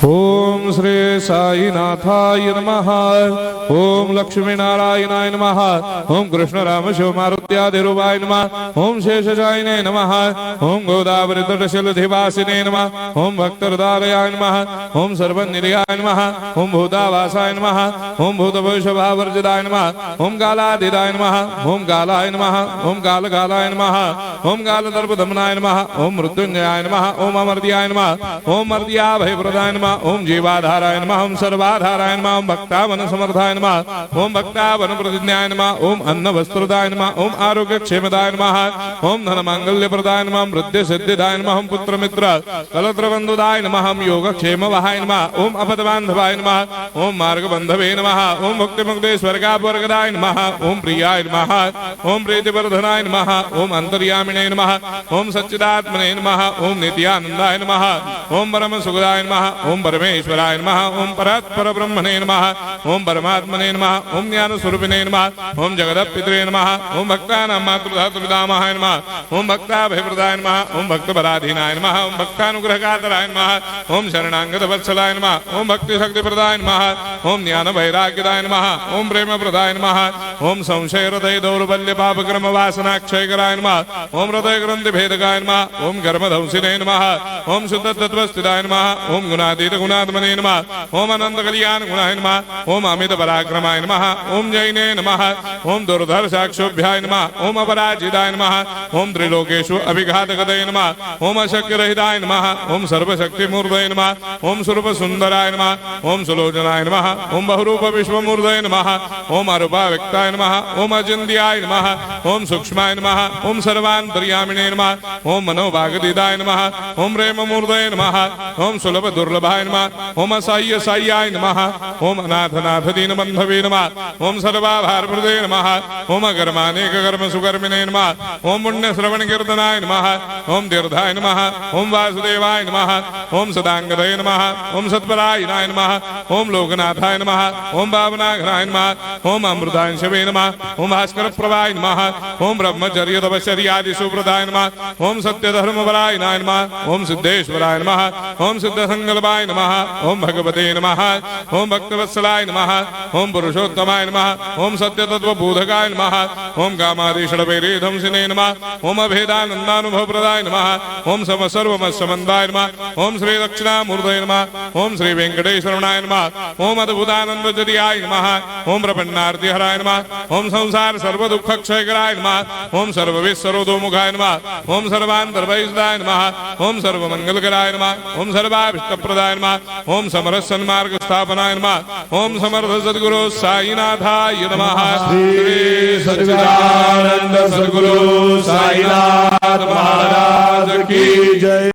ओम श्री साईनाथाय नमः। ओम लक्ष्मी नारायणाय नमः। ओम कृष्ण राम शिव मारुत्यादिरूपाय नमः। ओम शेषशायिने नमः। ओम गोदावरी तटशिलधिवासिने नमः। ओम भक्तहृदयाय नमः। ओम सर्वनिलयाय नमः। ओम भूतावासाय नमः। ओम भूतभविष्यभावर्जिताय नमः। ओम कालाधीराय नमः। ओम कालाय नमः। ओम कालकालाय नमः। ओम कालदर्पदमनाय नमः। ओम मृत्युंजयाय नमः। ओम अमर्त्याय नमः। ओम मर्त्याभयप्रदाय नमः। ओम जीवाधाराय नमः। ओम सर्वाधाराय नमः। ओम भक्तावन समर्थाय नमः। ओम भक्तावन प्रतिज्ञाय नमः। ओम अन्न वस्त्रदाय नमः। ओम आरोग्य क्षेमदाय नमः। ओम धन मांगल्य प्रदाय नमः। वृद्धि सिद्धिदाय नमः। ओम पुत्र मित्र कलत्र बंधुदाय नमः। ओम योग क्षेम वहाय नमः। ओम अपद बांधवाय नमः। ओम मार्ग बंधवे नमः। ओम भक्ति मुक्ति स्वर्गापवर्गदाय नमः। ओम प्रियाय नमः। ओम प्रीतिवर्धनाय नमः। ओम अंतर्यामिने नमः। ओम सच्चिदात्मने नमः। ओम नित्यानंदाय नमः। ओम परम सुखदाय नमः। ओम परमेश्वराय नमः। ओम परात्पर ब्रह्मणे नमः। ओम परमात्मने नमः। ओम ज्ञान स्वरूपिणे नमः। ओम जगदपितरे नमः। ओम भक्तानां मातृधातुर्पितामहाय नमः। ओम भक्ताभयप्रदाय नमः। ओम भक्तपराधीनाय नमः। ओम भक्तानुग्रहकातराय नमः। ओम शरणागत वत्सलाय नमः। ओम भक्ति शक्ति प्रदाय नमः। ओम ज्ञान वैराग्यदाय नमः। ओम प्रेम प्रदाय नमः। ओम संशय हृदय दौर्बल्य पाप कर्म वासना क्षय कराय नमः। ओम हृदय ग्रंथि भेदकाय नमः। ओम कर्मधंसिने नमः। ओम शुद्ध तत्वस्थिताय नमः। ओम गुणातीत गुणात्मने नमः। ओम अनंत कल्याण गुणाय नमः। ओम अमित पराक्रमाय नमः। ओम जैने नमः। ओम दुर्धर्षाक्षोभ्याय नमः। ओम अपराजिताय नमः। ओम त्रिलोकेषु अभिघातगतये नमः। ओम अशक्य रहिताय नमः। ओम सर्वशक्ति मूर्धये नमः। ओम स्वरूप सुंदराय नमः। ओम सुलोचनाय नमः। ओम बहुरूप विश्वमूर्धये नमः। ओम अरूपाव्यक्ताय नमः। ओम अचिन्त्याय नमः। ओम सूक्ष्माय नमः। ओम सर्वान्तर्यामिने नमः। ओम मनोभागतीताय नमः। ओम प्रेम मूर्धये नमः। ओम सुलभ दुर्लभाय नमः। ओम असह्य साह्याय नमः। ओम अनाथनाथ दीन बंधवे नमः। ओम सर्वाभारप्रदे नमः। ओम अकर्मानेक कर्म सुकर्मिणे नमः। ओम पुण्य श्रवण कीर्तनाय नमः। ओम तीर्थाय नमः। ओम वासुदेवाय नमः। ओम सदांगदये नमः। ओम सत्परायणाय नमः। ओम लोकनाथाय नमः। ओम भावनाघनाय नमः। ओम अमृतांशवे नमः। ओम भास्कर प्रभाय नमः। ओम ब्रह्मचर्य तपश्चर्यादि सुप्रदाय नमः। ओम सत्य धर्म परायणाय नमः। ओम सिद्धेश्वराय नमः। ओम सिद्ध संकल्पाय नमः। ओम भगवते नमः। ओम भक्तवत्सलाय नमः। ओम पुरुषोत्तमाय नमः। ओम सत्य तत्व बोधकाय नमः। ओम कामादिषडवैरेधंसिने नमः। ओम अभेदानंदानुभव प्रदाय नमः। ओम सम सर्वमस्समन्दाय नमः। ओम श्री दक्षिणामूर्धये नमः। ओम श्री वेंकटेश्वरनाय नमः। ओम अद्भुतानंदजटियाय नमः। ओम प्रपन्नार्तिहराय नमः। ओम संसार सर्व दुख क्षयकराय नमः। ओम सर्वविश्वरोधोमुखाय नमः। ओम सर्वान्तर्वैसदाय नमः। ओम सर्वमंगलकराय नमः। ओम सर्वाभिष्टप्रदाय नमः। ओम समरस सन्मार्ग स्थापनाय नमः। ओम समर्थ सद्गुरु साईनाथाय नमः। श्री सच्चिदानंद सद्गुरु साईनाथ महाराज की जय।